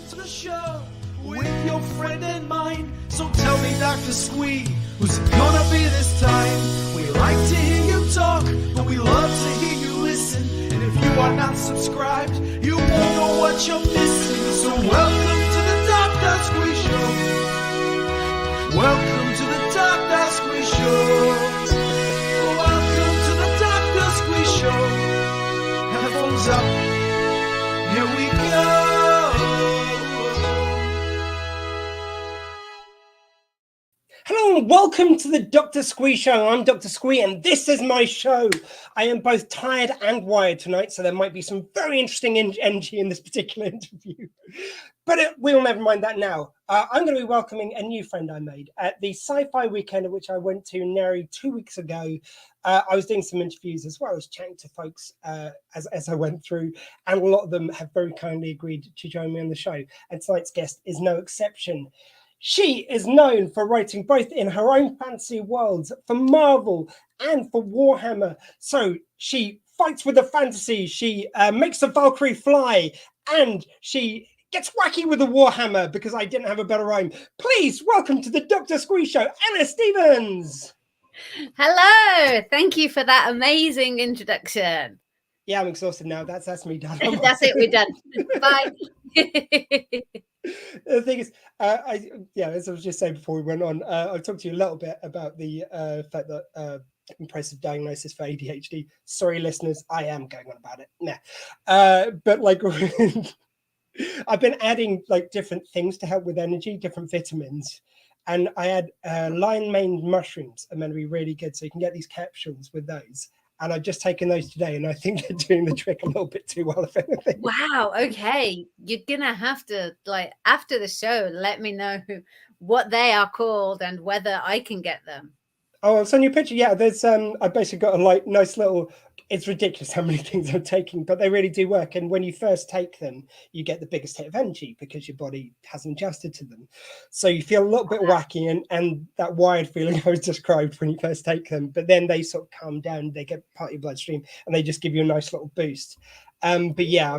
to the show with your friend and mine. So tell me, Dr. Squee, who's it gonna be this time? We like to hear you talk, but we love to hear you listen. And if you are not subscribed, you won't know what you're missing. So welcome to the Dr. Squee Show. Welcome to the Dr. Squee Show. Welcome to the Dr. Squee Show. Headphones up. Here we go. Hello and welcome to the Dr. Squee Show. I'm Dr. Squee and this is my show. I am both tired and wired tonight, so there might be some very interesting energy in this particular interview. But we'll never mind that now. I'm going to be welcoming a new friend I made at the sci-fi weekend, at which I went to nearly 2 weeks ago. I was doing some interviews as well as chatting to folks as I went through, and a lot of them have very kindly agreed to join me on the show. And tonight's guest is no exception. She is known for writing both in her own fantasy worlds, for Marvel and for Warhammer. So she fights with the fantasy, she makes the Valkyrie fly, and she gets wacky with the Warhammer, because I didn't have a better rhyme. Please welcome to the Dr. Squee Show, Anna Stevens. Hello, thank you for that amazing introduction. Yeah, I'm exhausted now. That's me done. That's it, we're done. Bye. The thing is, as I was just saying before we went on, I've talked to you a little bit about the fact that impressive diagnosis for ADHD. Sorry, listeners, I am going on about it. But like, I've been adding like different things to help with energy, different vitamins. And I had lion maned mushrooms are meant to be really good. So you can get these capsules with those. And I've just taken those today, and I think they're doing the trick a little bit too well, if anything. Wow, okay. You're going to have to, like, after the show, let me know what they are called and whether I can get them. Oh, I'll send you a picture. Yeah, there's I basically got a like nice little, it's ridiculous how many things I'm taking, but they really do work. And when you first take them, you get the biggest hit of energy because your body hasn't adjusted to them. So you feel a little bit wacky and that wired feeling I was described when you first take them, but then they sort of calm down, they get part of your bloodstream and they just give you a nice little boost. But yeah,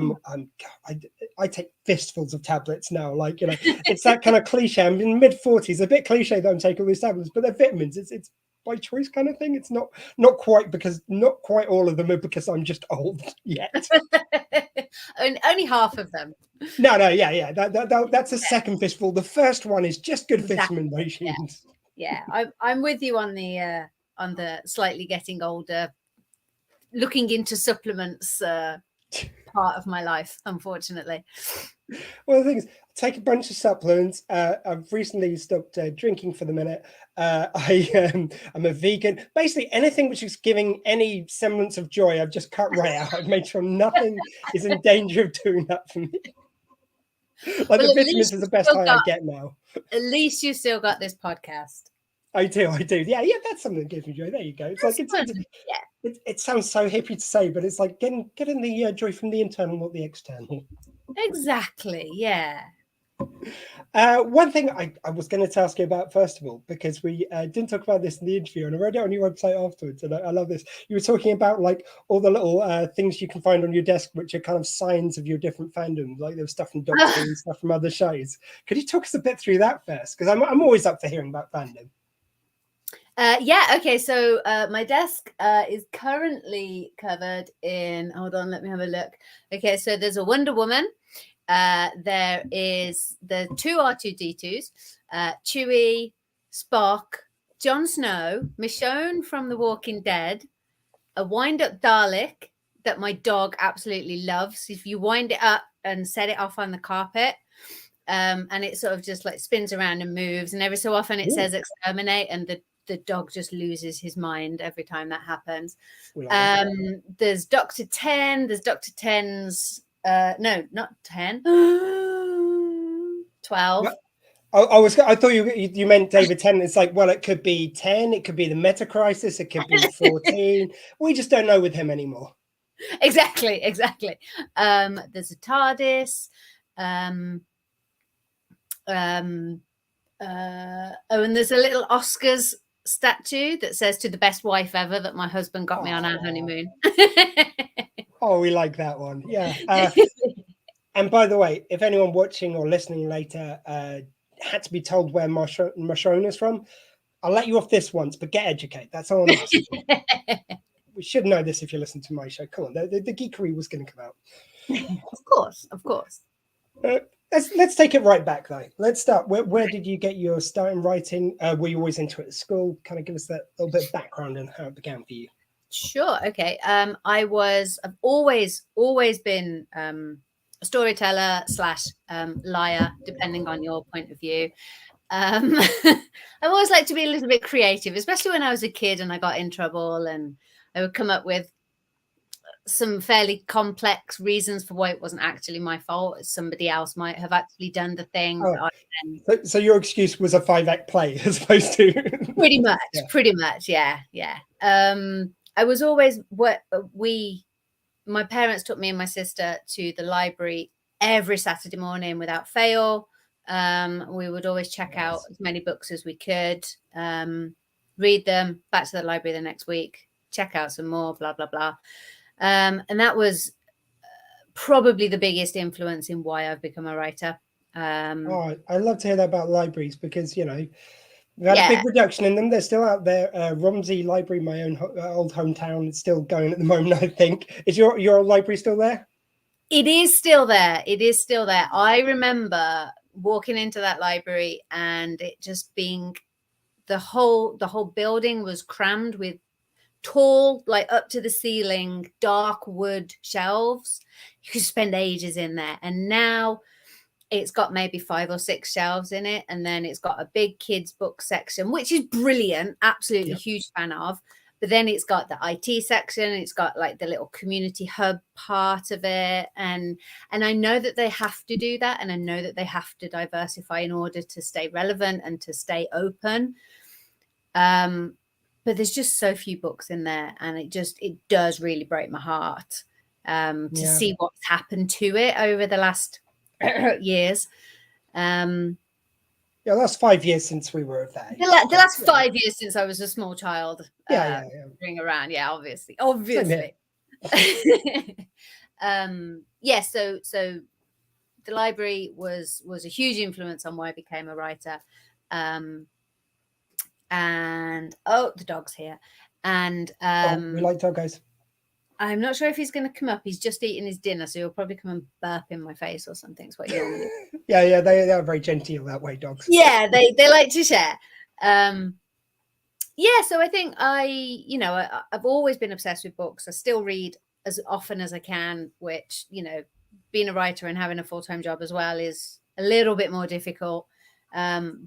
I take fistfuls of tablets now. Like, you know, it's that kind of cliche. I'm in mid-40s, a bit cliche that I'm taking all these tablets, but they're vitamins. It's by choice kind of thing. It's not quite all of them are because I'm just old yet. Only half of them. No, yeah. That's a second fistful. The first one is just good vitamin regimes. Yeah, I'm with you on the slightly getting older, looking into supplements part of my life, unfortunately. Well, the thing is, I take a bunch of supplements. I've recently stopped drinking for the minute. I'm a vegan. Basically, anything which is giving any semblance of joy, I've just cut right out. I've made sure nothing is in danger of doing that for me. Like, the vitamins is the best high I get now. At least you still got this podcast. I do. Yeah, that's something that gives me joy. There you go. It's like it sounds so hippie to say, but it's like getting the joy from the internal, not the external. Exactly. Yeah. One thing I was going to ask you about, first of all, because we didn't talk about this in the interview, and I read it on your website afterwards, and I love this. You were talking about like all the little things you can find on your desk, which are kind of signs of your different fandoms. Like there was stuff from Doctor Who and stuff from other shows. Could you talk us a bit through that first? Because I'm always up for hearing about fandom. Okay, so my desk is currently covered in, hold on, let me have a look. Okay, so there's a Wonder Woman. There is the two R2-D2s, Chewie, Spock, Jon Snow, Michonne from The Walking Dead, a wind-up Dalek that my dog absolutely loves. If you wind it up and set it off on the carpet, and it sort of just like spins around and moves, and every so often it says exterminate, and the dog just loses his mind every time that happens. There's Dr. 10. There's Dr. 10's no, not 10. 12. I thought you meant David 10. It's like, well, it could be 10, it could be the Meta Crisis, it could be 14. We just don't know with him anymore. Exactly. There's a TARDIS. And there's a little Oscars statue that says "to the best wife ever" that my husband got me on our honeymoon. Oh, we like that one. Yeah. And by the way, if anyone watching or listening later had to be told where Marshone is from, I'll let you off this once, but get educated. That's all I'm asking. We should know this if you listen to my show. Come on, the geekery was going to come out. Of course, of course. Let's take it right back though. Let's start. Where did you get your start in writing? Were you always into it at school? Kind of give us that little bit of background on how it began for you. Sure. Okay. I've always been a storyteller / liar, depending on your point of view. I always like to be a little bit creative, especially when I was a kid and I got in trouble, and I would come up with some fairly complex reasons for why it wasn't actually my fault. Somebody else might have actually done the thing. Oh. So your excuse was a 5-act play as opposed to pretty much. Yeah. I was always my parents took me and my sister to the library every Saturday morning without fail. We would always check out as many books as we could, read them, back to the library the next week, check out some more, blah, blah, blah. And that was probably the biggest influence in why I've become a writer. I love to hear that about libraries because, you know, we've had a big reduction in them. They're still out there. Romsey Library, my own old hometown, is still going at the moment, I think. Is your old library still there? It is still there. I remember walking into that library and it just being the whole building was crammed with tall, like up to the ceiling, dark wood shelves. You could spend ages in there. And now it's got maybe 5 or 6 shelves in it. And then it's got a big kids book section, which is brilliant. Absolutely huge fan of. But then it's got the IT section. It's got like the little community hub part of it. And I know that they have to do that. And I know that they have to diversify in order to stay relevant and to stay open. But there's just so few books in there. And it does really break my heart to see what's happened to it over the last years. Yeah, that's 5 years since we were of that age. The last 5 years since I was a small child. Ring around. Yeah, obviously. So the library was a huge influence on why I became a writer. And the dog's here. And we like doggos. I'm not sure if he's going to come up. He's just eating his dinner, so he'll probably come and burp in my face or something. It's what you do. Yeah, they are very genteel that way, dogs. Yeah, they like to share. So I think I've always been obsessed with books. I still read as often as I can, which, you know, being a writer and having a full-time job as well is a little bit more difficult. I've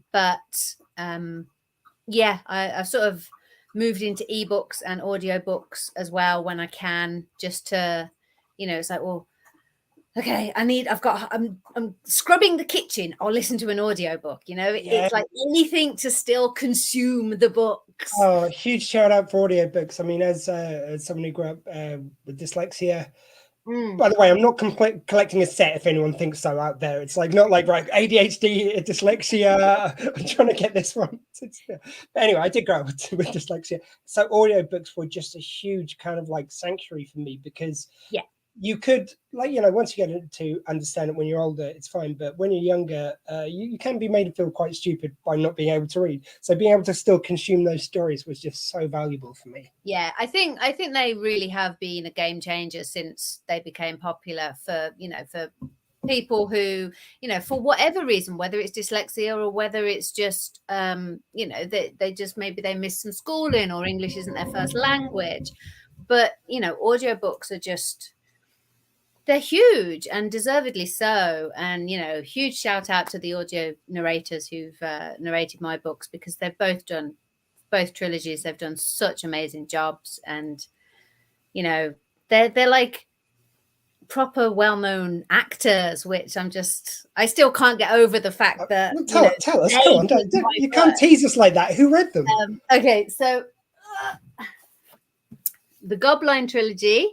sort of moved into ebooks and audiobooks as well when I can, just to, you know, it's like, well, okay, I'm scrubbing the kitchen, I'll listen to an audiobook, you know. It's like anything to still consume the books. Oh, huge shout out for audiobooks. I mean, as someone who grew up with dyslexia, by the way, I'm not collecting a set if anyone thinks so out there. It's like not like ADHD, dyslexia. I'm trying to get this one. But anyway, I did grow up with dyslexia. So audiobooks were just a huge kind of like sanctuary for me because you could, like, you know, once you get to understand it when you're older, it's fine. But when you're younger, you can be made to feel quite stupid by not being able to read. So being able to still consume those stories was just so valuable for me. Yeah, I think they really have been a game changer since they became popular for people who, you know, for whatever reason, whether it's dyslexia or whether it's just, they just maybe they missed some schooling or English isn't their first language. But, you know, audiobooks are just... they're huge and deservedly so. And, you know, huge shout out to the audio narrators who've narrated my books, because they've both trilogies. They've done such amazing jobs. And, you know, they're like proper well-known actors, which I still can't get over the fact that... tell us, come on, you can't tease us like that. Who read them? Okay, so the Gobline trilogy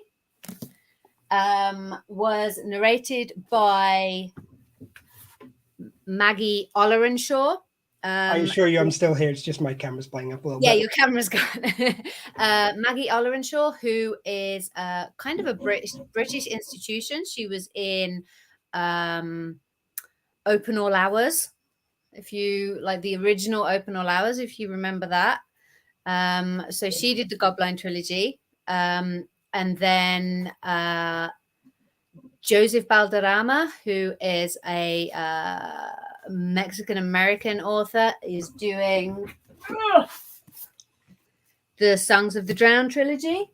was narrated by Maggie Ollerenshaw. Are you sure I'm still here? It's just my camera's playing up a little bit. Yeah, your camera's gone. Maggie Ollerenshaw, who is kind of a British institution. She was in Open All Hours. If you like the original Open All Hours, if you remember that. So she did the Goblin trilogy. And then Joseph Balderrama, who is a Mexican-American author, is doing the Songs of the Drowned trilogy.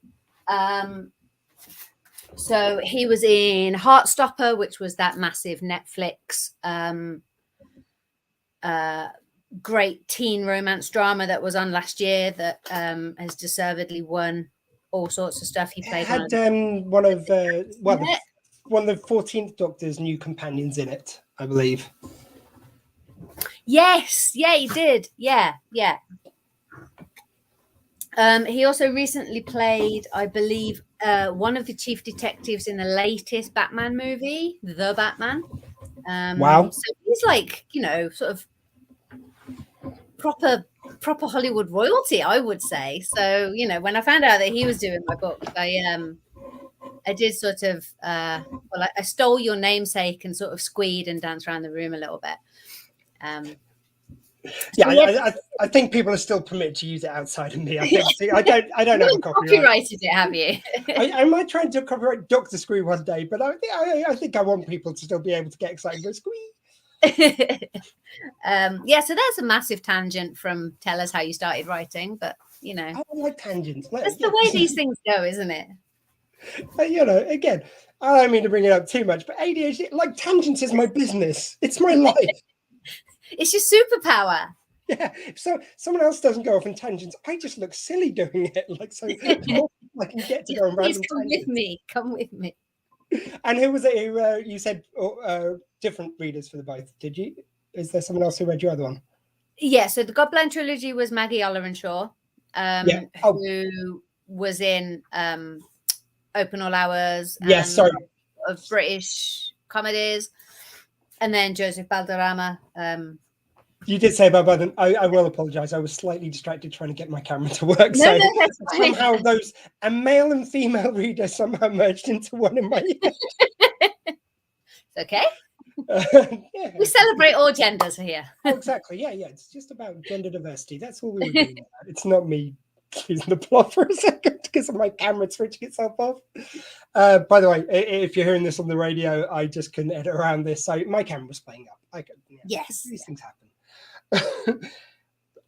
So he was in Heartstopper, which was that massive Netflix great teen romance drama that was on last year that has deservedly won all sorts of stuff. He played had one of the 14th Doctor's new companions in it, I believe. Yes, yeah, he did. Yeah. He also recently played, I believe, one of the chief detectives in the latest Batman movie, The Batman. Wow. So he's like, sort of proper Hollywood royalty, I would say. So, when I found out that he was doing my book, I did sort of, I stole your namesake and sort of squeed and danced around the room a little bit. I think people are still permitted to use it outside of me. I think. See, I don't have a copyright. Copyrighted it, have you? I might try to copyright Dr. Squee one day, but I think I want people to still be able to get excited and go Squee. So that's a massive tangent from tell us how you started writing, but I like tangents. That's the way these things go, isn't it? Again, I don't mean to bring it up too much, but ADHD, like tangents, is my business. It's my life. It's your superpower. Yeah. So someone else doesn't go off in tangents. I just look silly doing it. Like so, I can get to go around. Please come with me. Come with me. And who was it? You said different readers for the both. Did you? Is there someone else who read your other one? Yeah. So the Goblin trilogy was Maggie Ollerenshaw, who was in Open All Hours. Of British comedies, and then Joseph Balderrama. You did say about both. I will apologise. I was slightly distracted trying to get my camera to work. So somehow a male and female reader somehow merged into one in my head. It's okay. We celebrate all genders here. Exactly. Yeah. It's just about gender diversity. That's all we were doing. It's not me losing the plot for a second because of my camera switching itself off. By the way, if you're hearing this on the radio, I just couldn't edit around this. So my camera was playing up. Yes. These things happen.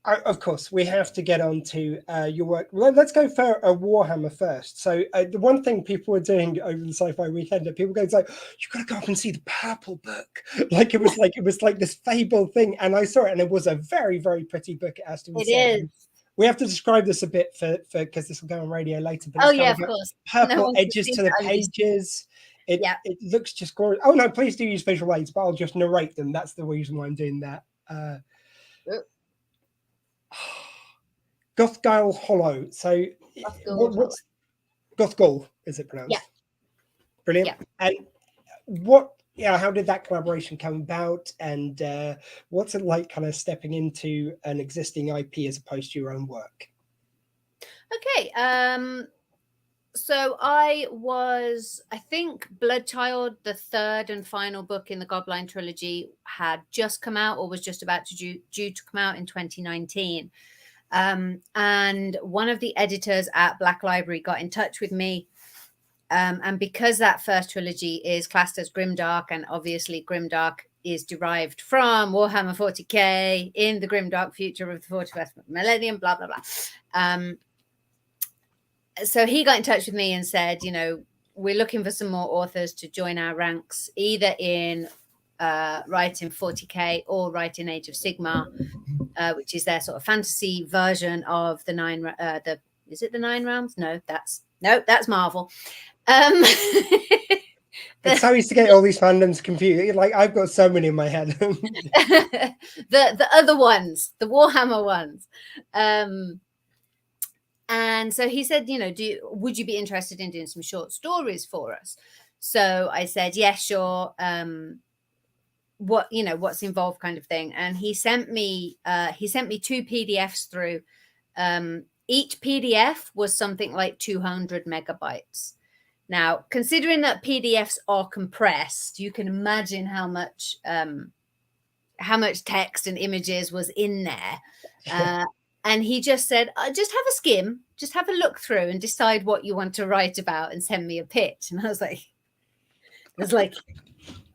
Of course, we have to get on to your work. Well, let's go for a Warhammer first. So the one thing people were doing over the sci-fi weekend, people going like, "You've got to go up and see the Purple Book." It was like this fable thing, and I saw it, and it was a very, very pretty book. It has to be said. Is. We have to describe this a bit for because this will go on radio later. But of course. Purple edges to the pages. It looks just gorgeous. Oh no, please do use visual aids, but I'll just narrate them. That's the reason why I'm doing that. Gothgale Hollow. So what's Gothgale, is it pronounced? Yeah. Brilliant. Yeah. And how did that collaboration come about? And what's it like kind of stepping into an existing IP as opposed to your own work? Okay. So I think Bloodchild, the third and final book in the Goblin trilogy, had just come out or was just about to due to come out in 2019. And one of the editors at Black Library got in touch with me. And because that first trilogy is classed as grimdark, and obviously grimdark is derived from Warhammer 40k in the grimdark future of the 41st millennium, blah, blah, blah. So he got in touch with me and said, we're looking for some more authors to join our ranks, either in writing 40k or writing Age of Sigmar, which is their sort of fantasy version of the is it the 9 Realms? No, that's Marvel. It's so easy to get all these fandoms confused. Like I've got so many in my head. the other ones, the Warhammer ones. And so he said, would you be interested in doing some short stories for us? So I said, yeah, sure. What's involved kind of thing. And he sent me 2 PDFs through. Each PDF was something like 200 megabytes. Now, considering that PDFs are compressed, you can imagine how much text and images was in there. And he just said, just have a skim, just have a look through and decide what you want to write about and send me a pitch. And I was like, there's like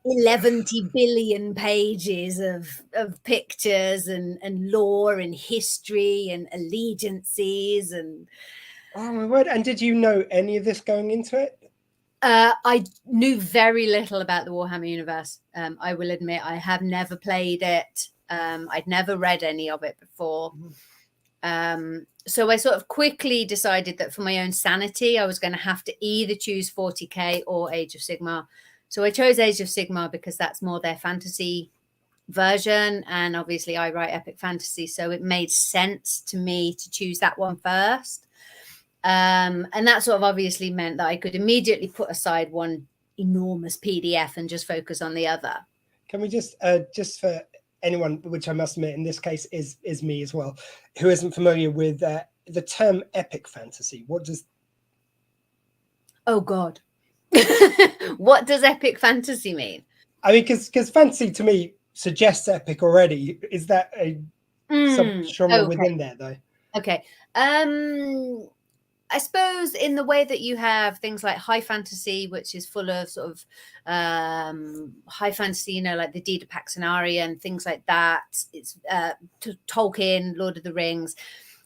11 billion pages of pictures and lore and history and allegiances. And oh my word. And did you know any of this going into it? I knew very little about the Warhammer universe. I will admit I have never played it. I'd never read any of it before. So I sort of quickly decided that for my own sanity, I was going to have to either choose 40k or Age of Sigmar. So I chose Age of Sigmar because that's more their fantasy version. And obviously I write epic fantasy. So it made sense to me to choose that one first. And that sort of obviously meant that I could immediately put aside one enormous PDF and just focus on the other. Can we just for anyone, which I must admit in this case is me as well, who isn't familiar with the term epic fantasy, what does... Oh God. What does epic fantasy mean? I mean, because fantasy to me suggests epic already. Is that a subgenre within there though? Okay. I suppose in the way that you have things like high fantasy, which is full of sort of high fantasy, like the Deed of Paxenaria and things like that. It's Tolkien, Lord of the Rings,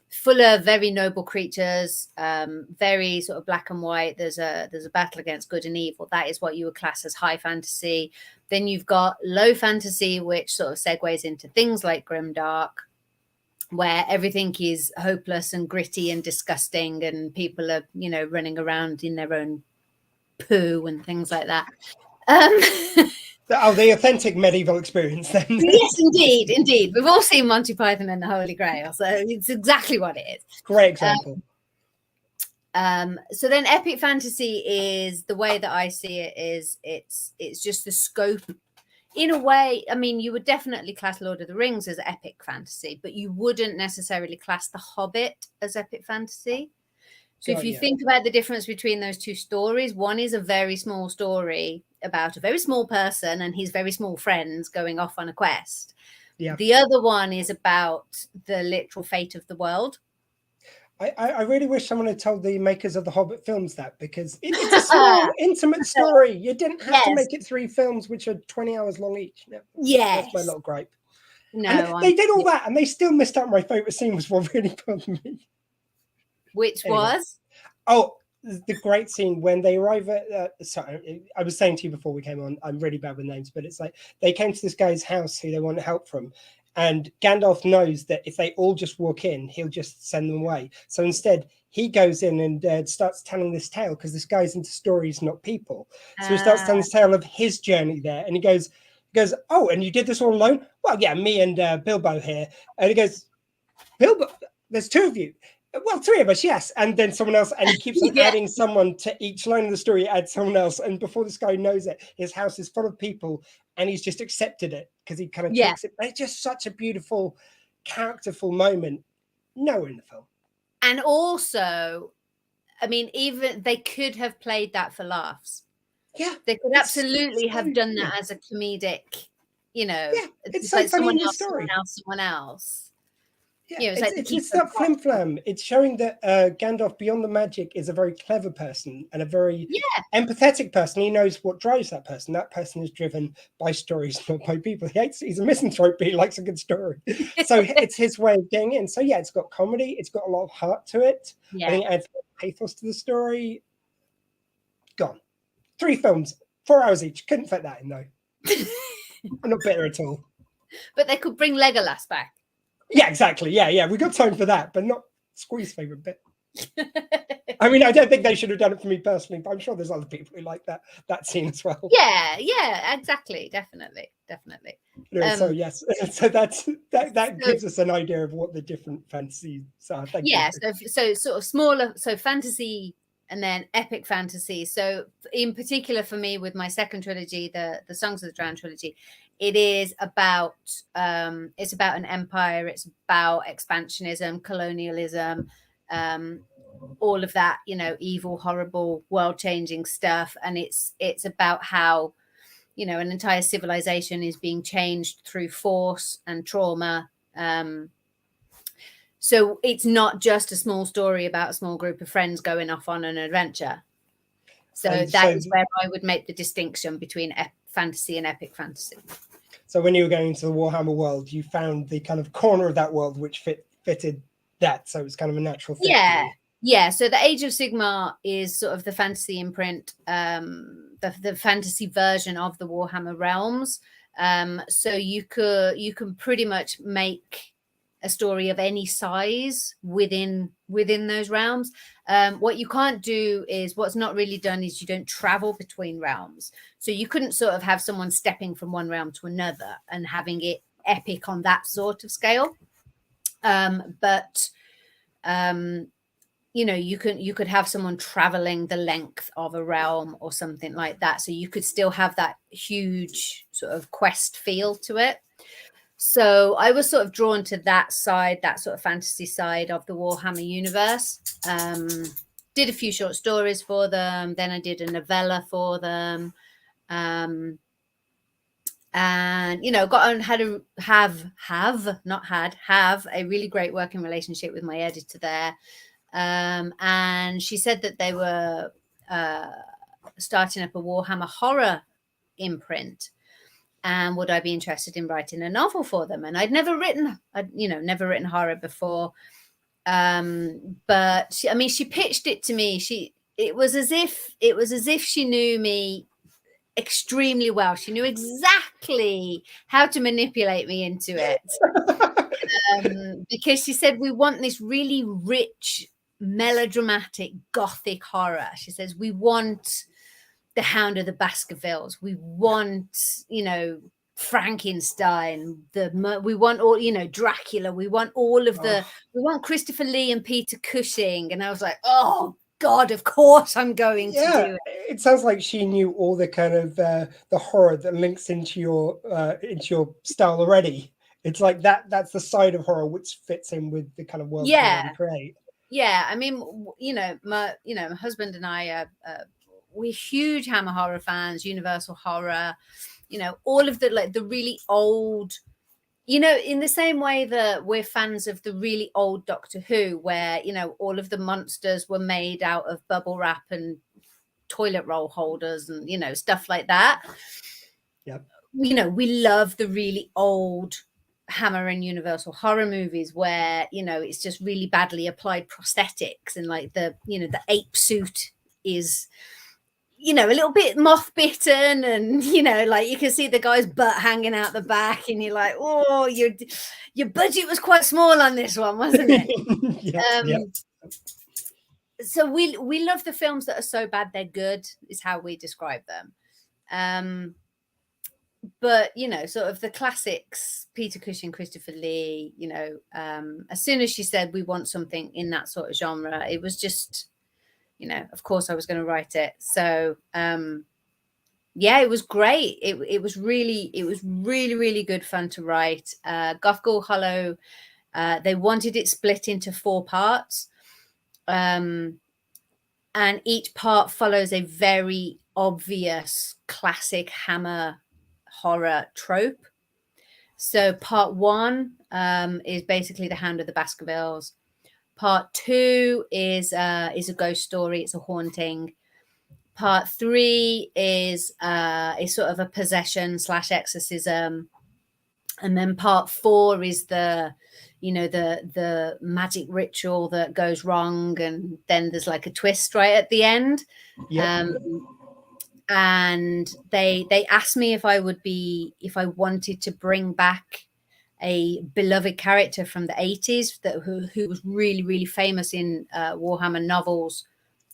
full of very noble creatures, very sort of black and white. There's a battle against good and evil. That is what you would class as high fantasy. Then you've got low fantasy, which sort of segues into things like grimdark, where everything is hopeless and gritty and disgusting, and people are, running around in their own poo and things like that. The authentic medieval experience then. Yes, indeed. We've all seen Monty Python and the Holy Grail, so it's exactly what it is. Great example. So then epic fantasy is, the way that I see it, is it's just the scope. In a way, I mean, you would definitely class Lord of the Rings as epic fantasy, but you wouldn't necessarily class The Hobbit as epic fantasy. So if you think about the difference between those two stories, one is a very small story about a very small person and his very small friends going off on a quest. Yeah. The other one is about the literal fate of the world. I really wish someone had told the makers of the Hobbit films that, because it's a small, intimate story. You didn't have to make it 3 films, which are 20 hours long each. No, that's my little gripe. No, they did all that, and they still missed out. My favourite scene was what really bothered me. Which was? Oh, the great scene when they arrive at... sorry, I was saying to you before we came on, I'm really bad with names, but it's like they came to this guy's house who they want help from. And Gandalf knows that if they all just walk in, he'll just send them away. So instead, he goes in and starts telling this tale, because this guy's into stories, not people. So he starts telling this tale of his journey there. And he goes, oh, and you did this all alone? Well, yeah, me and Bilbo here. And he goes, Bilbo, there's 2 of you. Well, 3 of us, yes. And then someone else, and he keeps on adding someone to each line of the story, adds someone else. And before this guy knows it, his house is full of people, and he's just accepted it because he kind of takes it. It's just such a beautiful, characterful moment. Nowhere in the film. And also, I mean, even they could have played that for laughs. Yeah. They could absolutely have done that as a comedic, it's so like funny in the story. Someone else. Yeah, it's that flim-flam. It's showing that Gandalf, beyond the magic, is a very clever person and a very empathetic person. He knows what drives that person. That person is driven by stories, not by people. He's a misanthrope, but he likes a good story. So it's his way of getting in. So yeah, it's got comedy. It's got a lot of heart to it. Yeah. I think it adds pathos to the story. Gone. 3 films, 4 hours each. Couldn't fit that in though. I'm not bitter at all. But they could bring Legolas back. Yeah, exactly. Yeah. We got time for that, but not Squee's favorite bit. I mean, I don't think they should have done it for me personally, but I'm sure there's other people who like that scene as well. Yeah, exactly. Definitely. Anyway, so yes, so that gives us an idea of what the different fantasies are. So sort of smaller, so fantasy and then epic fantasy. So in particular for me, with my second trilogy, the Songs of the Drowned trilogy, it is about an empire. It's about expansionism, colonialism, all of that, you know, evil, horrible, world-changing stuff. And it's about how, you know, an entire civilization is being changed through force and trauma. So it's not just a small story about a small group of friends going off on an adventure. So And that so, is where I would make the distinction between fantasy and epic fantasy. so when you were going into the Warhammer world, you found the kind of corner of that world which fitted that. So it's kind of a natural fit. Yeah. Yeah. So the Age of Sigmar is sort of the fantasy imprint, the fantasy version of the Warhammer realms. So you can pretty much make a story of any size within those realms. What you can't do is, what's not really done is, you don't travel between realms. So you couldn't sort of have someone stepping from one realm to another and having it epic on that sort of scale. But you know, you could have someone traveling the length of a realm or something like that. So you could still have that huge sort of quest feel to it. So I was sort of drawn to that side, that sort of fantasy side of the Warhammer universe. Did a few short stories for them. Then I did a novella for them. And, you know, have a really great working relationship with my editor there. And she said that they were starting up a Warhammer horror imprint. And would I be interested in writing a novel for them? And I'd never written horror before. But she pitched it to me. It was as if she knew me extremely well. She knew exactly how to manipulate me into it. Because she said, we want this really rich, melodramatic, gothic horror. She says, we want the Hound of the Baskervilles. We want, you know, Frankenstein. We want all, you know, Dracula. We want all of we want Christopher Lee and Peter Cushing. And I was like, oh God, of course I'm going to do it. It sounds like she knew all the kind of the horror that links into your style already. It's like that's the side of horror which fits in with the kind of world you already create. Yeah, I mean, you know, my husband and I are we're huge Hammer horror fans, Universal horror, you know, all of the really old, you know, in the same way that we're fans of the really old Doctor Who, where, you know, all of the monsters were made out of bubble wrap and toilet roll holders and, you know, stuff like that. Yep. You know, we love the really old Hammer and Universal horror movies where, you know, it's just really badly applied prosthetics, and like the ape suit is, you know, a little bit moth bitten, and, you know, like you can see the guy's butt hanging out the back, and you're like, oh, your budget was quite small on this one, wasn't it? Yep. So we love the films that are so bad they're good, is how we describe them. But, you know, sort of the classics, Peter Cushing, Christopher Lee, you know, as soon as she said we want something in that sort of genre, it was just, you know, of course I was going to write it. So, yeah, it was great. It was really, really good fun to write. Gothgall Hollow, they wanted it split into 4 parts. And each part follows a very obvious classic Hammer horror trope. So part 1 is basically the Hound of the Baskervilles. Part 2 is a ghost story. It's a haunting. Part 3 is sort of a possession / exorcism. And then part 4 is the magic ritual that goes wrong, and then there's like a twist right at the end. Yep. And they asked me if I wanted to bring back a beloved character from the 80s who was really, really famous in Warhammer novels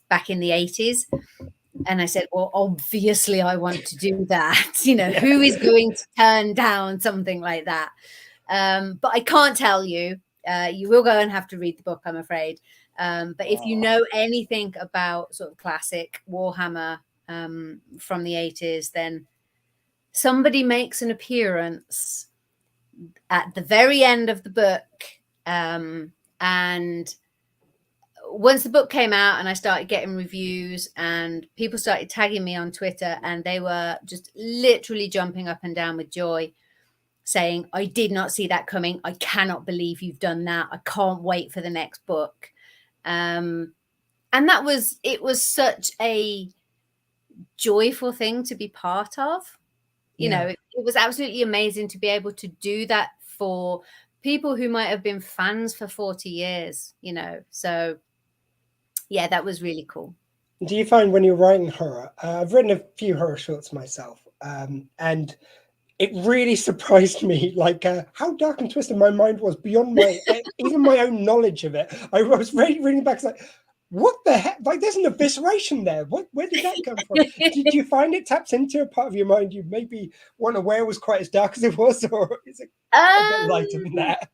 back in the 80s. And I said, well, obviously I want to do that. You know, who is going to turn down something like that? But I can't tell you. You will go and have to read the book, I'm afraid. But if you know anything about sort of classic Warhammer from the 80s, then somebody makes an appearance at the very end of the book. And once the book came out and I started getting reviews and people started tagging me on Twitter, and they were just literally jumping up and down with joy, saying, I did not see that coming. I cannot believe you've done that. I can't wait for the next book. And it was such a joyful thing to be part of. You know, it was absolutely amazing to be able to do that for people who might have been fans for 40 years, you know. So yeah, that was really cool. Do you find when you're writing horror, I've written a few horror shorts myself, and it really surprised me, like how dark and twisted my mind was beyond my even my own knowledge of it. I was reading back, like, what the heck? Like, there's an evisceration there. Where did that come from? Did you find it taps into a part of your mind you maybe weren't aware was quite as dark as it was, or is it a bit lighter than that?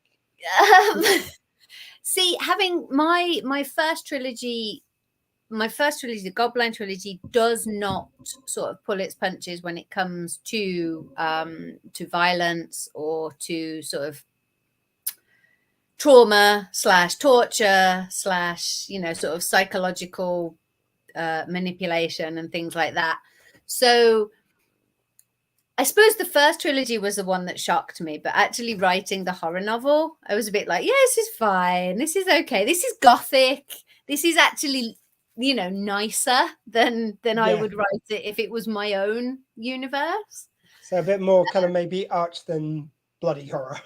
See, having my first trilogy, the Goblin trilogy, does not sort of pull its punches when it comes to violence or to sort of trauma / torture / you know, sort of psychological manipulation and things like that. So I suppose the first trilogy was the one that shocked me, but actually writing the horror novel, I was a bit like, yeah, this is fine, this is okay, this is gothic, this is actually, you know, nicer than I would write it if it was my own universe. So a bit more kind of maybe arch than bloody horror.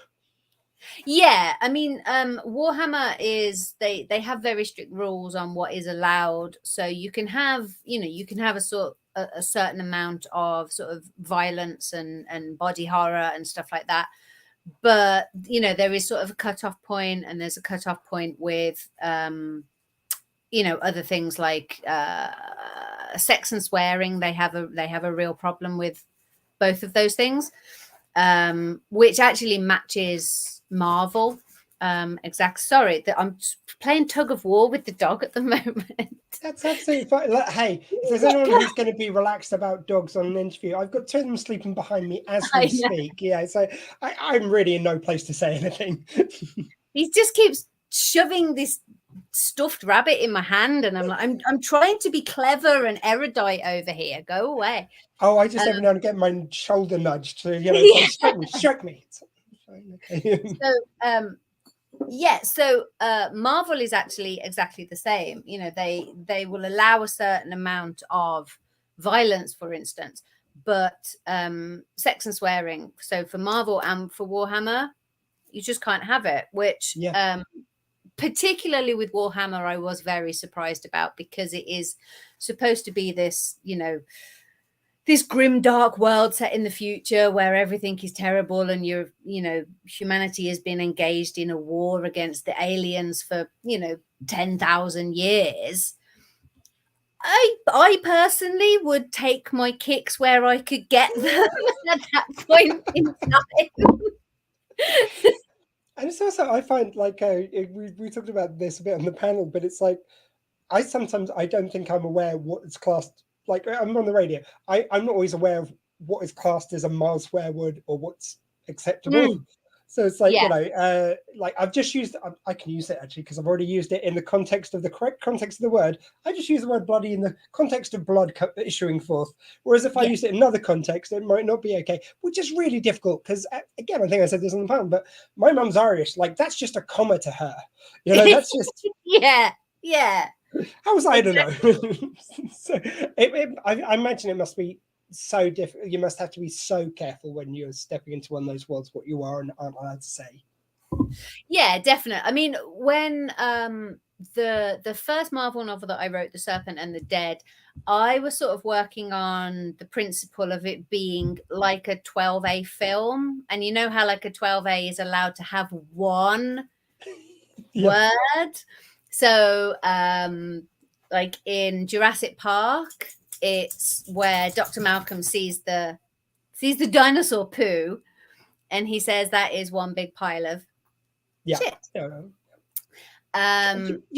Yeah, I mean, Warhammer is they have very strict rules on what is allowed. So you can have, you know, you can have a certain amount of sort of violence and body horror and stuff like that. But, you know, there is sort of a cutoff point, and there's a cutoff point with, you know, other things like sex and swearing. They have a real problem with both of those things, which actually matches Marvel. Sorry, that I'm playing tug of war with the dog at the moment. That's absolutely fine. Hey, if there's anyone who's going to be relaxed about dogs on an interview, I've got two of them sleeping behind me as we speak. Yeah, so I'm really in no place to say anything. He just keeps shoving this stuffed rabbit in my hand, and I'm like, I'm trying to be clever and erudite over here. Go away. Oh, I just every now and again get my shoulder nudged to, you know, strike me. So Marvel is actually exactly the same. You know, they will allow a certain amount of violence, for instance, but sex and swearing. So for Marvel and for Warhammer, you just can't have it, which particularly with Warhammer, I was very surprised about, because it is supposed to be this, you know, this grim, dark world set in the future where everything is terrible, and you know, humanity has been engaged in a war against the aliens for, you know, 10,000 years. I personally would take my kicks where I could get them at that point in time. And it's also, I find, like, we talked about this a bit on the panel, but it's like, I don't think I'm aware what is classed, like, I'm on the radio, I'm not always aware of what is classed as a mild swear word or what's acceptable. So it's like, you know, like, I've just used, I can use it actually, because I've already used it in the context of the correct context of the word. I just use the word bloody in the context of blood issuing forth. Whereas if I use it in another context, it might not be okay, which is really difficult, because, again, I think I said this on the panel, but my mum's Irish. Like, that's just a comma to her. You know, that's just... Yeah. How was I to know? So I imagine it must be so different. You must have to be so careful when you're stepping into one of those worlds, what you are and aren't allowed to say. Yeah, definitely. I mean, when the first Marvel novel that I wrote, The Serpent and the Dead, I was sort of working on the principle of it being like a 12A film. And you know how like a 12A is allowed to have one word? So like in Jurassic Park, it's where Dr. Malcolm sees the dinosaur poo, and he says that is one big pile of shit. You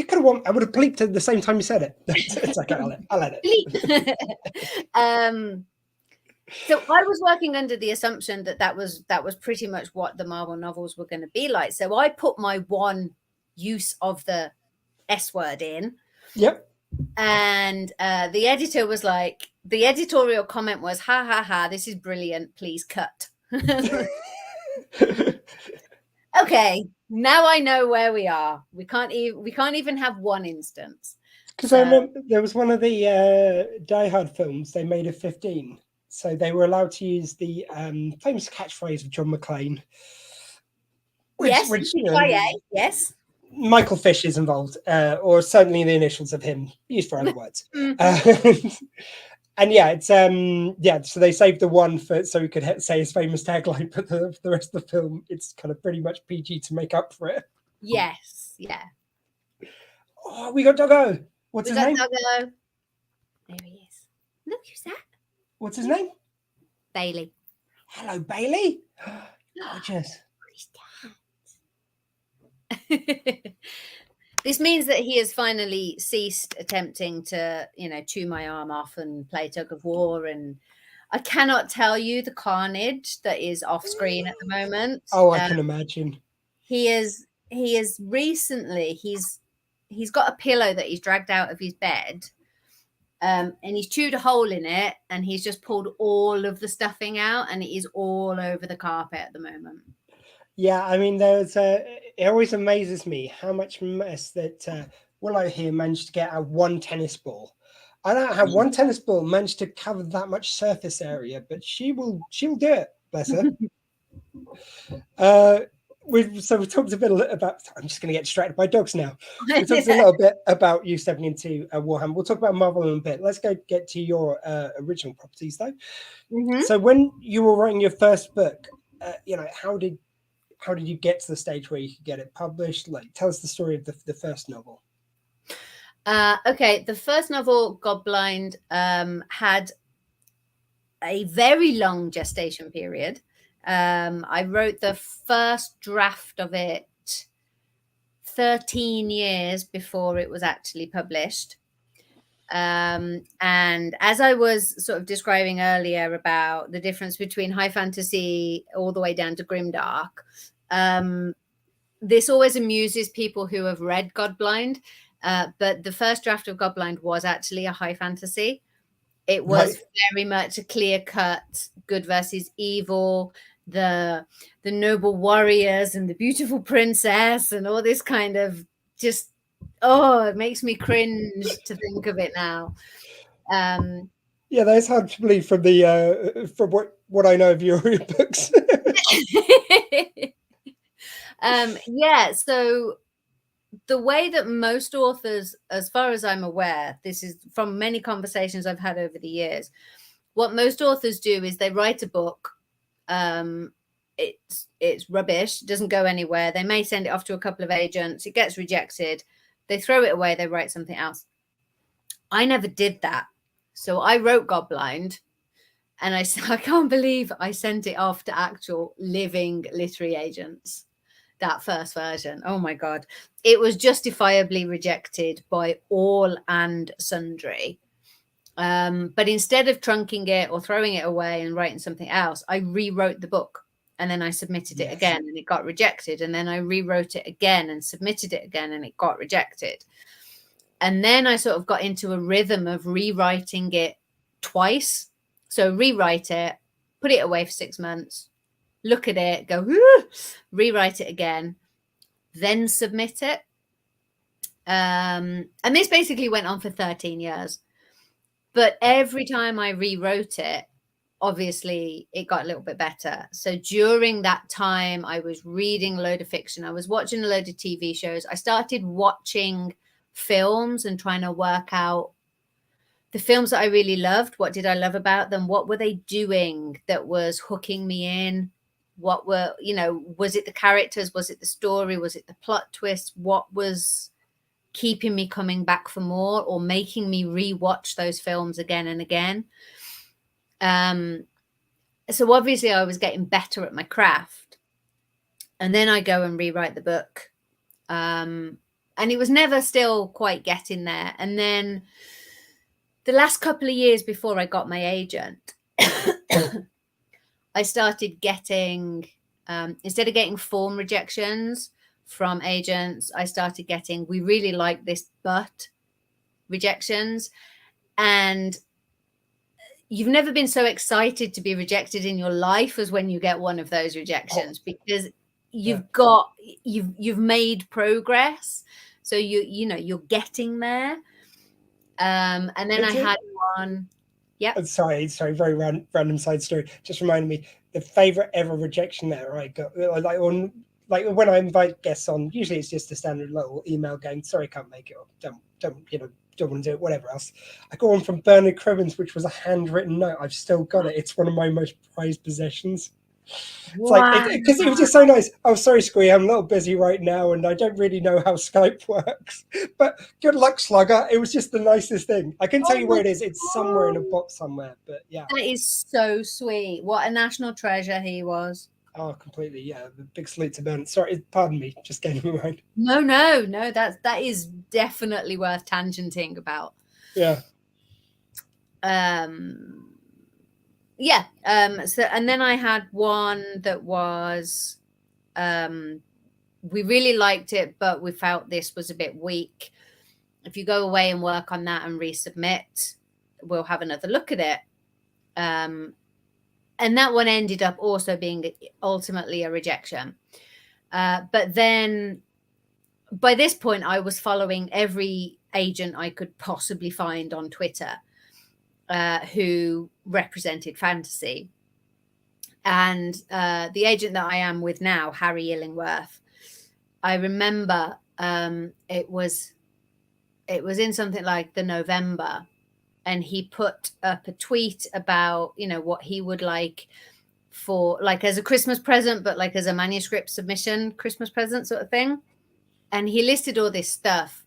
could have I would have bleeped at the same time you said it. It's okay, I'll let it. So I was working under the assumption that was pretty much what the Marvel novels were going to be like. So I put my one use of the S word in. Yep. And the editor was like, the editorial comment was, ha ha ha, this is brilliant, please cut. Okay, now I know where we are. We can't even have one instance. Because I remember there was one of the Die Hard films they made of 15. So they were allowed to use the famous catchphrase of John McClane. Yes, yes. Michael Fish is involved, or certainly the initials of him, used for other words. And yeah, it's so they saved the one so he could say his famous tagline, but the rest of the film, it's kind of pretty much PG to make up for it. Yes, yeah. Oh, we got Doggo. What's his name? Doggo. There he is. Look, who's that? What's his name? Bailey. Hello, Bailey. Gorgeous. This means that he has finally ceased attempting to, chew my arm off and play tug of war. And I cannot tell you the carnage that is off screen at the moment. Oh, I can imagine. He is recently, he's got a pillow that he's dragged out of his bed. And he's chewed a hole in it, and he's just pulled all of the stuffing out, and it is all over the carpet at the moment. Yeah, I mean, it always amazes me how much mess that Willow here managed to get out one tennis ball. I don't know how one tennis ball managed to cover that much surface area, but she'll do it, bless her. We talked a bit about. I'm just going to get distracted by dogs now. We talked a little bit about you stepping into Warhammer. We'll talk about Marvel in a bit. Let's get to your original properties, though. Mm-hmm. So when you were writing your first book, how did you get to the stage where you could get it published? Like, tell us the story of the first novel. Okay, the first novel, Godblind, had a very long gestation period. I wrote the first draft of it 13 years before it was actually published. And as I was sort of describing earlier about the difference between high fantasy all the way down to grimdark, this always amuses people who have read Godblind, but the first draft of Godblind was actually a high fantasy. It was very much a clear-cut good versus evil, the noble warriors and the beautiful princess and all this kind of just, it makes me cringe to think of it now. Yeah, that's hard to believe from the from what I know of your books. Yeah, so the way that most authors, as far as I'm aware, this is from many conversations I've had over the years, what most authors do is they write a book. It's rubbish, doesn't go anywhere. They may send it off to a couple of agents. It gets rejected. They throw it away. They write something else. I never did that. So I wrote Godblind, and I can't believe I sent it off to actual living literary agents. That first version. Oh my God. It was justifiably rejected by all and sundry. But instead of trunking it or throwing it away and writing something else, I rewrote the book, and then I submitted it again, and it got rejected. And then I rewrote it again and submitted it again, and it got rejected. And then I sort of got into a rhythm of rewriting it twice. So rewrite it, put it away for 6 months, look at it, go, rewrite it again, then submit it. And this basically went on for 13 years. But every time I rewrote it, obviously it got a little bit better. So during that time, I was reading a load of fiction. I was watching a load of TV shows. I started watching films and trying to work out the films that I really loved. What did I love about them? What were they doing that was hooking me in? What were, was it the characters? Was it the story? Was it the plot twist? What was keeping me coming back for more or making me rewatch those films again and again? So obviously I was getting better at my craft, and then I go and rewrite the book. And it was never still quite getting there. And then the last couple of years before I got my agent, I started getting, instead of getting form rejections from agents. I started getting, we really like this, but rejections. And you've never been so excited to be rejected in your life as when you get one of those rejections, because you've made progress. So you're getting there. And then I had one. Yeah. Sorry, very random side story. Just reminded me, the favorite ever rejection there I got, like when I invite guests on, usually it's just a standard little email going, sorry, can't make it, or don't want to do it, whatever else. I got one from Bernard Cribbins, which was a handwritten note. I've still got it. It's one of my most prized possessions. It's like, because it was just so nice. Oh, sorry, Squee, I'm a little busy right now, and I don't really know how Skype works. But good luck, Slugger. It was just the nicest thing. I couldn't tell you where it is. It's somewhere in a box somewhere. But yeah, that is so sweet. What a national treasure he was. Oh, completely. Yeah, the big salute to Bernard. Sorry, pardon me, just getting me right. No, that is definitely worth tangenting about. Yeah. Yeah. So, and then I had one that was, we really liked it, but we felt this was a bit weak. If you go away and work on that and resubmit, we'll have another look at it. And that one ended up also being ultimately a rejection. But then by this point, I was following every agent I could possibly find on Twitter who represented fantasy. And the agent that I am with now, Harry Illingworth, I remember it was in something like the November, and he put up a tweet about, what he would like for, like, as a Christmas present, but like as a manuscript submission Christmas present sort of thing. And he listed all this stuff.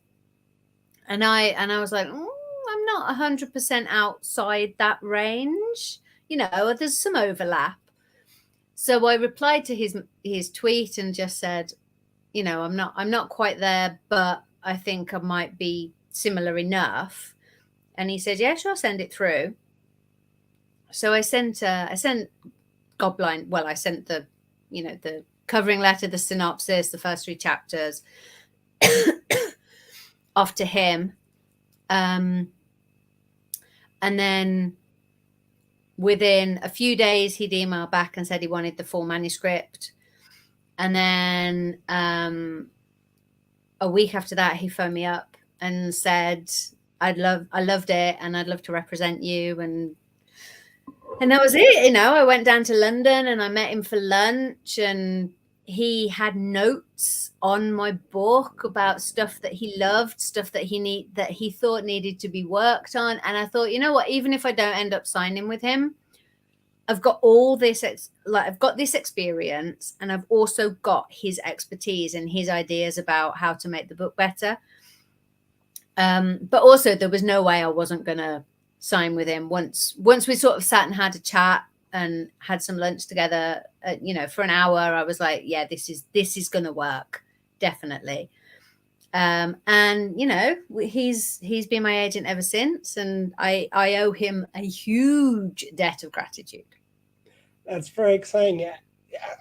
And I was like, I'm not 100% outside that range. There's some overlap. So I replied to his tweet and just said, I'm not quite there, but I think I might be similar enough. And he said, yeah, sure, send it through. So I sent Godblind. Well, I sent the covering letter, the synopsis, the first 3 chapters off to him. And then within a few days, he'd emailed back and said he wanted the full manuscript. And then a week after that, he phoned me up and said, I loved it, and I'd love to represent you. And that was it. I went down to London and I met him for lunch, and he had notes on my book about stuff that he loved, stuff that he thought needed to be worked on. And I thought, you know what, even if I don't end up signing with him, I've got all this, I've got this experience, and I've also got his expertise and his ideas about how to make the book better. But also there was no way I wasn't going to sign with him once we sort of sat and had a chat and had some lunch together, for an hour. I was like, yeah, this is going to work. Definitely. And, he's been my agent ever since, and I owe him a huge debt of gratitude. That's very exciting. Yeah.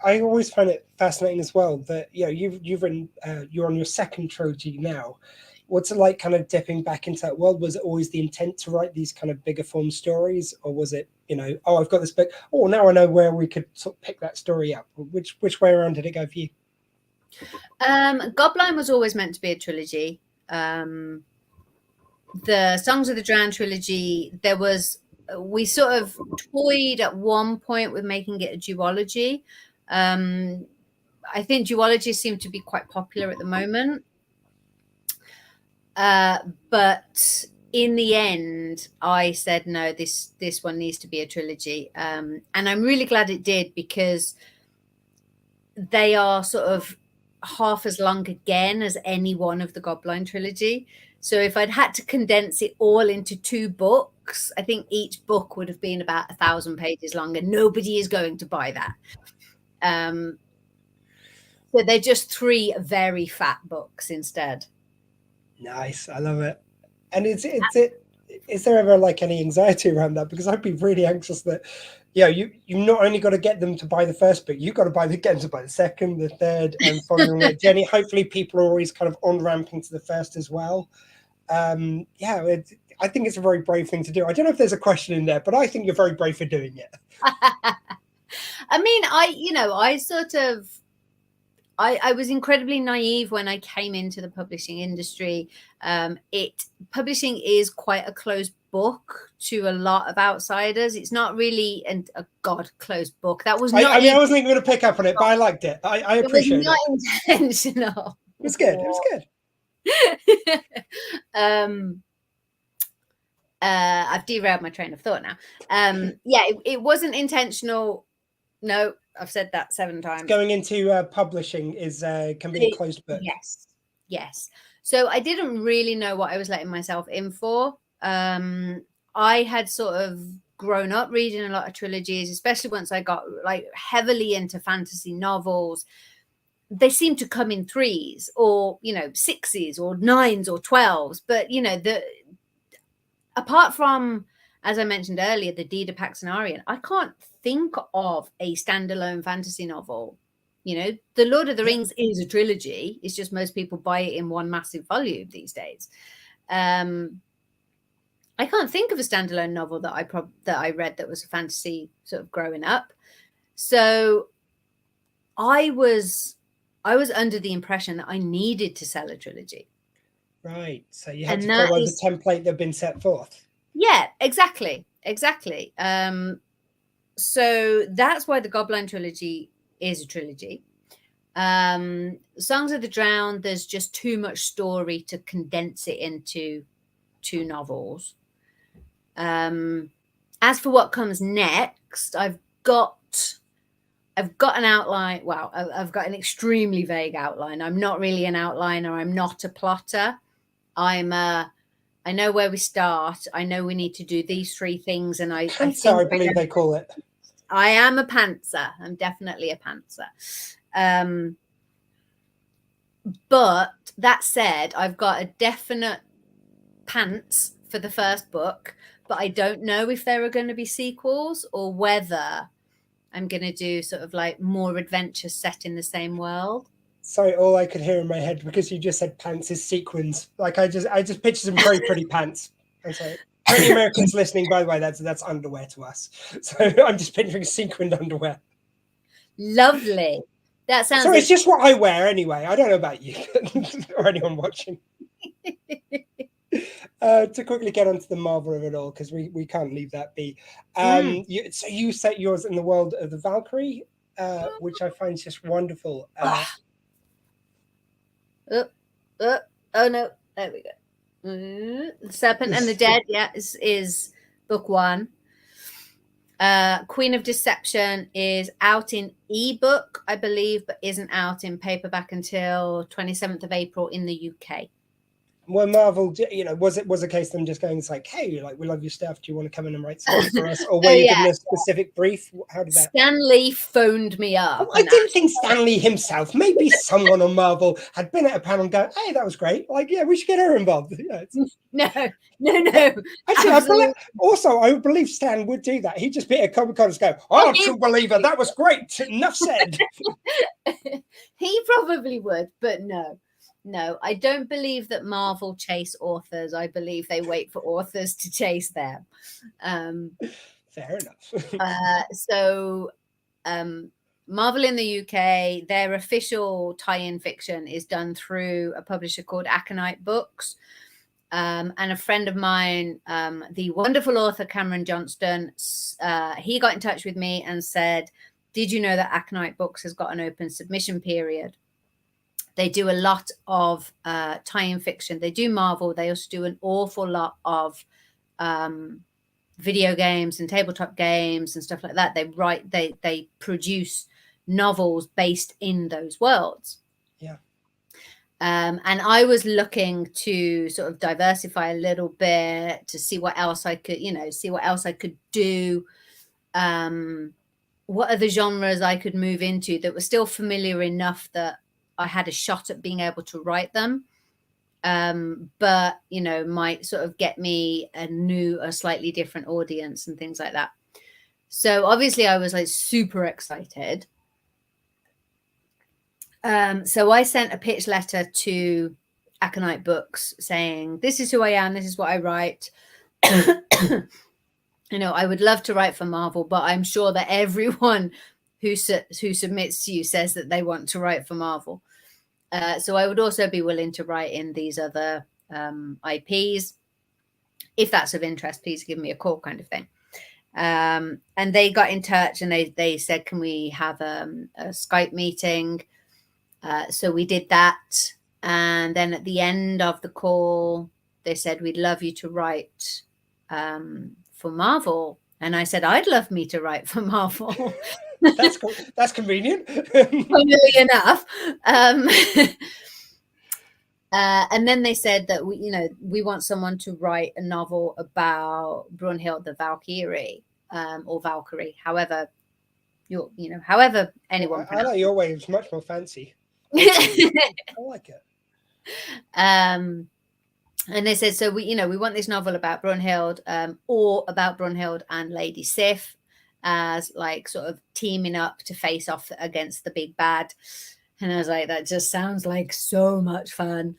I always find it fascinating as well that, you've written, you're on your second trilogy now. What's it like kind of dipping back into that world? Was it always the intent to write these kind of bigger form stories, or was it, I've got this book, now I know where we could sort of pick that story up? Which way around did it go for you? Godblind was always meant to be a trilogy. The Songs of the Drowned trilogy, we sort of toyed at one point with making it a duology. I think duologies seem to be quite popular at the moment. But in the end, I said, no, this one needs to be a trilogy. And I'm really glad it did, because they are sort of half as long again as any one of the Godblind trilogy. So if I'd had to condense it all into 2 books, I think each book would have been about 1,000 pages long, and nobody is going to buy that. So they're just 3 very fat books instead. Nice. I love it. And is there ever like any anxiety around that? Because I'd be really anxious that you not only got to get them to buy the first book, you've got to get them to buy the second, the third, and following that journey. Hopefully people are always kind of on ramping to the first as well. I think it's a very brave thing to do. I don't know if there's a question in there, but I think you're very brave for doing it. I mean, I was incredibly naive when I came into the publishing industry. Publishing is quite a closed book to a lot of outsiders. It's not really a closed book. That was not. I wasn't even going to pick up on it, but I liked it. I appreciate it. It was not intentional. It was good. It was good. I've derailed my train of thought now. It wasn't intentional. No, I've said that 7 times. Going into publishing can be a closed book. Yes. So I didn't really know what I was letting myself in for. I had sort of grown up reading a lot of trilogies, especially once I got like heavily into fantasy novels. They seem to come in 3s or 6s or 9s or 12s, but apart from, as I mentioned earlier, the Dida Paxanarian, I can't think of a standalone fantasy novel. The Lord of the Rings is a trilogy. It's just most people buy it in one massive volume these days. I can't think of a standalone novel that I read that was a fantasy sort of growing up. So I was under the impression that I needed to sell a trilogy. Right. So you had to follow the template that had been set forth. Yeah, exactly. So that's why the Goblin trilogy is a trilogy. Songs of the Drowned, there's just too much story to condense it into 2 novels. As for what comes next, I've got an outline. Well, I've got an extremely vague outline. I'm not really an outliner. I'm not a plotter. I know where we start. I know we need to do these 3 things, and I believe they call it. I am a pantser. I'm definitely a pantser. But that said, I've got a definite pants for the first book, but I don't know if there are going to be sequels or whether I'm going to do sort of like more adventures set in the same world. Sorry, all I could hear in my head, because you just said pants, is sequins. Like I just pictured some very pretty pants. I'm sorry. For any Americans listening, by the way, that's underwear to us. So I'm just picturing sequined underwear. Lovely. That sounds. So it's just what I wear anyway. I don't know about you or anyone watching. To quickly get onto the Marvel of it all, because we can't leave that be. So you set yours in the world of the Valkyrie, which I find just wonderful. Oh no, there we go. The Serpent and the Dead, is book 1. Queen of Deception is out in ebook, I believe, but isn't out in paperback until 27th of April in the UK. Well, Marvel, was a case of them just going, it's like, hey, like, we love your stuff. Do you want to come in and write something for us? Or were you given a specific brief? How did that? Stan Lee phoned me up. I didn't think Stan Lee himself. Maybe someone on Marvel had been at a panel and go, hey, that was great. Like, yeah, we should get her involved. No. Actually, I believe Stan would do that. He'd just be at Comic-Con and go, oh, true believer, that was great. Enough said. He probably would, but no. No, I don't believe that Marvel chase authors. I believe they wait for authors to chase them. Fair enough. So Marvel in the UK, their official tie-in fiction is done through a publisher called Aconite Books. And a friend of mine, the wonderful author Cameron Johnston, he got in touch with me and said, did you know that Aconite Books has got an open submission period? They do a lot of tie-in fiction. They do Marvel. They also do an awful lot of video games and tabletop games and stuff like that. They produce novels based in those worlds. Yeah. And I was looking to sort of diversify a little bit to see what else I could, do. What other genres I could move into that were still familiar enough that I had a shot at being able to write them, but, might sort of get me a slightly different audience and things like that. So obviously I was like super excited. So I sent a pitch letter to Aconite Books saying, this is who I am, this is what I write. You know, I would love to write for Marvel, but I'm sure that everyone who submits to you says that they want to write for Marvel. So I would also be willing to write in these other IPs. If that's of interest, please give me a call, kind of thing. And they got in touch and they said, can we have a Skype meeting? So we did that. And then at the end of the call, they said, we'd love you to write for Marvel. And I said, I'd love me to write for Marvel. That's convenient. Funnily enough. And then they said that we want someone to write a novel about Brunhild the Valkyrie, or Valkyrie, however however anyone. I like your way. It's much more fancy. I like it. And they said, so we want this novel about Brunhild, or about Brunhild and Lady Sif, as like sort of teaming up to face off against the big bad. And I was like, that just sounds like so much fun.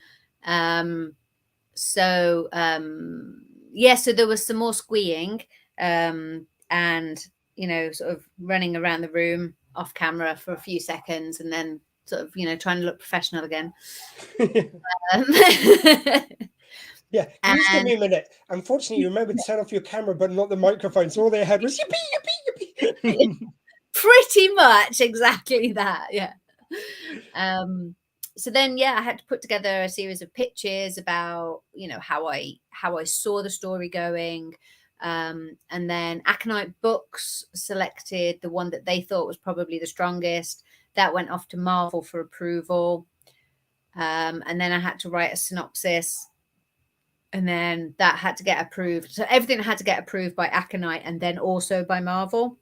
So there was some more squeeing, and sort of running around the room off camera for a few seconds, and then sort of trying to look professional again. Yeah, can you just give me a minute? Unfortunately, you remember to turn off your camera, but not the microphone. So all they had was yippee, yippee, yippee. Pretty much exactly that, yeah. So then, I had to put together a series of pitches about, how I saw the story going. And then Aconite Books selected the one that they thought was probably the strongest. That went off to Marvel for approval. And then I had to write a synopsis. And then that had to get approved. So everything had to get approved by Aconite and then also by Marvel.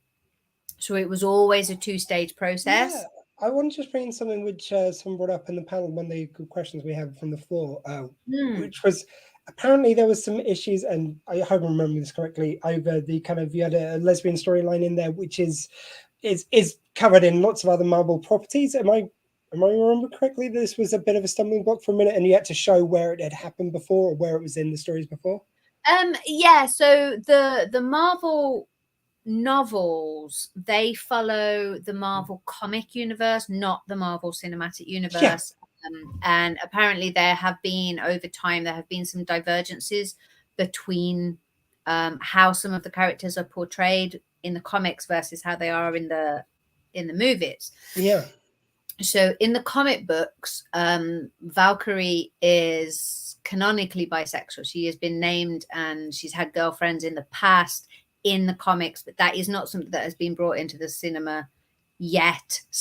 So it was always a two-stage process. Yeah. I want to just bring in something which someone brought up in the panel, one of the good questions we had from the floor, which was apparently there was some issues, and I hope I'm remembering this correctly, over the kind of, you had a lesbian storyline in there, which is covered in lots of other Marvel properties. Am I remember correctly? This was a bit of a stumbling block for a minute, and you had to show where it had happened before, or where it was in the stories before. So the Marvel novels, they follow the Marvel comic universe, not the Marvel cinematic universe. And apparently there have been, over time, there have been some divergences between how some of the characters are portrayed in the comics versus how they are in the movies. Yeah. So in the comic books, Valkyrie is canonically bisexual. She has been named and she's had girlfriends in the past in the comics, but that is not something that has been brought into the cinema yet, /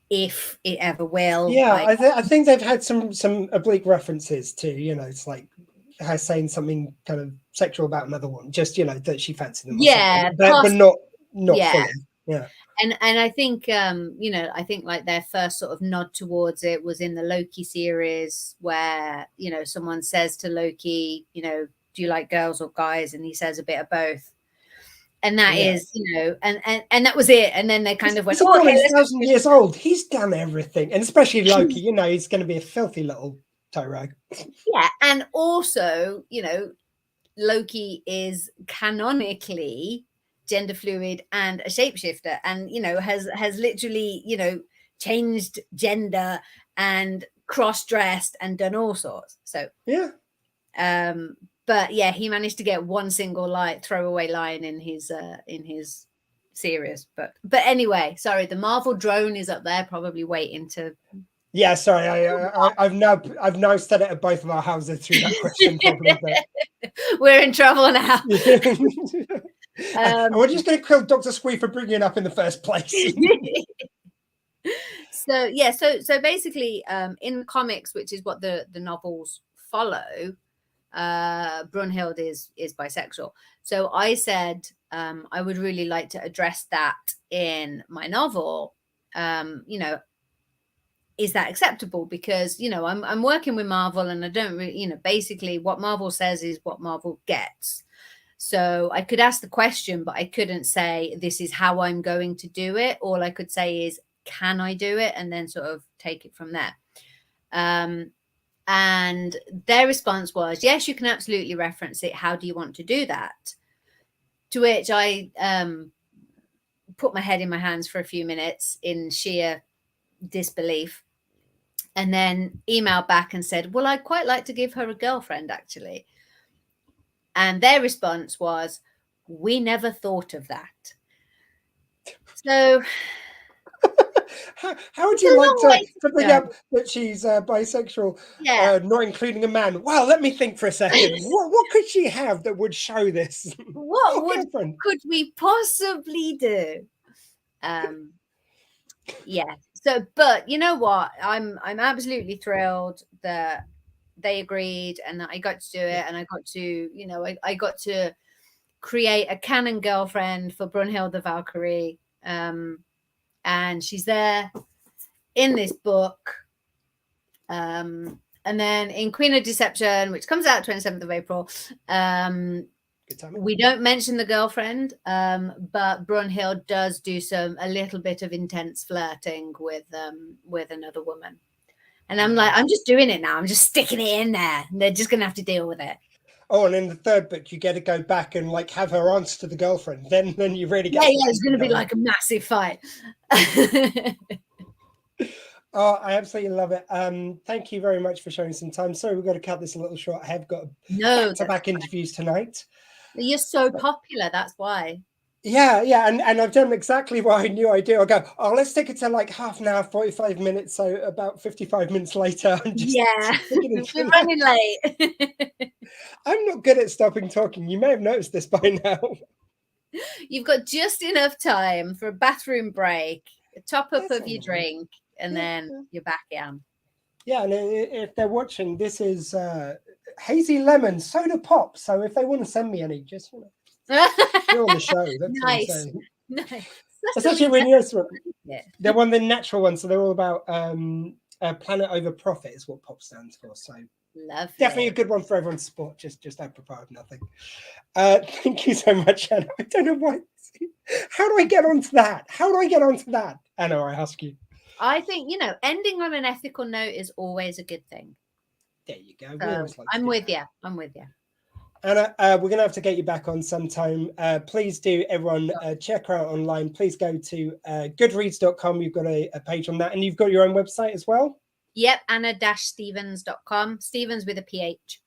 if it ever will. Yeah, I think they've had some oblique references to, it's like her saying something kind of sexual about another one, just, that she fancied them. Yeah. But not fully. Yeah. And I think, I think like their first sort of nod towards it was in the Loki series where, someone says to Loki, do you like girls or guys? And he says a bit of both. And that is, and that was it. And then they kind of went, he's 1,000 years old. He's done everything. And especially Loki, he's going to be a filthy little tyro. Yeah. And also, Loki is canonically gender fluid and a shapeshifter, and has literally changed gender and cross-dressed and done all sorts. So but yeah, he managed to get one single throwaway line in his series. But anyway, sorry, the Marvel drone is up there probably waiting to. Yeah, sorry, I've now said it at both of our houses through that question. Probably, but... We're in trouble now. We're just going to kill Dr. Squee for bringing it up in the first place. So basically, in the comics, which is what the novels follow, Brunhild is bisexual. So I said I would really like to address that in my novel. Is that acceptable? Because I'm working with Marvel, and I don't really, basically what Marvel says is what Marvel gets. So I could ask the question, but I couldn't say, this is how I'm going to do it. All I could say is, can I do it? And then sort of take it from there. And their response was, yes, you can absolutely reference it. How do you want to do that? To which I put my head in my hands for a few minutes in sheer disbelief, and then emailed back and said, well, I'd quite like to give her a girlfriend, actually. And their response was, we never thought of that. So how would you like to bring go. up that she's bisexual, Yeah. not including a man? Well, let me think for a second. What could she have that would show this? What could we possibly do? Yeah. So, but you know what? I'm absolutely thrilled that they agreed and that I got to do it, and I got to, you know, I got to create a canon girlfriend for Brunhild the Valkyrie. And she's there in this book. And then in Queen of Deception, which comes out 27th of April, we don't mention the girlfriend, but Brunhild does do a little bit of intense flirting with another woman. And I'm like, I'm just doing it now. I'm just sticking it in there. And they're just going to have to deal with it. Oh, and in the third book, you get to go back and like have her answer to the girlfriend. Then you really get. Yeah, it's going to be like a massive fight. Oh, I absolutely love it. Thank you very much for showing some time. Sorry, we've got to cut this a little short. I have got back-to-back interviews tonight. You're so popular, that's why. Yeah, and I've done exactly what I knew I'd do. I go, oh, let's take it to like half an hour, 45 minutes. So about 55 minutes later, I'm just we're running late. I'm not good at stopping talking. You may have noticed this by now. You've got just enough time for a bathroom break, a top up of your drink, and then you're back in. Yeah, and if they're watching, this is Hazy Lemon Soda Pop. So if they want to send me any, just you're on the show. That's nice. That's actually a really nice one. They're one of the natural ones, so they're all about planet over profit is what POP stands for. So lovely. Definitely a good one for everyone's sport. Just apropos of nothing. Thank you so much, Anna. I don't know why. How do I get onto that? Anna, I ask you. I think, ending on an ethical note is always a good thing. There you go. So I'm with you. Anna, we're going to have to get you back on sometime. Please do, everyone, check her out online. Please go to goodreads.com. You've got a page on that. And you've got your own website as well? Yep, anna-stevens.com. Stevens with a PH.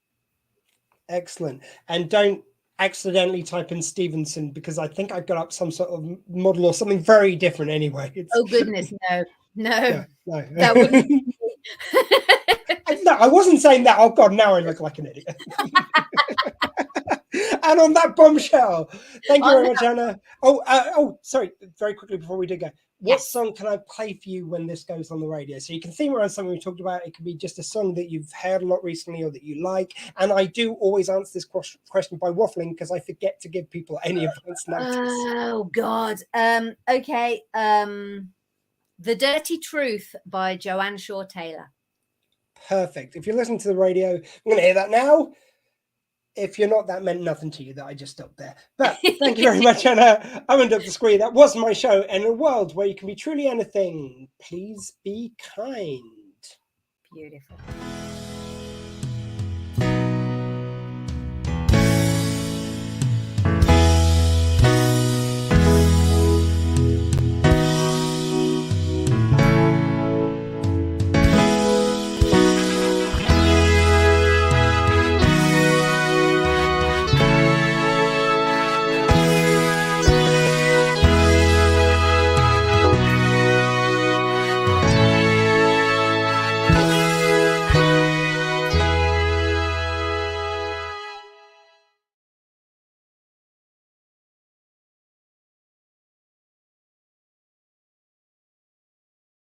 Excellent. And don't accidentally type in Stevenson, because I think I got up some sort of model or something very different anyway. Oh, goodness, no. No. That wouldn't be No, I wasn't saying that. Oh, God, now I look like an idiot. And on that bombshell, thank you very much, Anna. Sorry, very quickly before we do go. What song can I play for you when this goes on the radio? So you can theme around something we talked about. It could be just a song that you've heard a lot recently or that you like. And I do always answer this question by waffling because I forget to give people any advance notice. Oh, God. Okay. The Dirty Truth by Joanne Shaw Taylor. Perfect. If you're listening to the radio, I'm going to hear that now. If you're not, that meant nothing to you that I just stopped there. But thank you very much, Anna. I'm Dr. Squee. That was my show. And in a world where you can be truly anything, please be kind. Beautiful.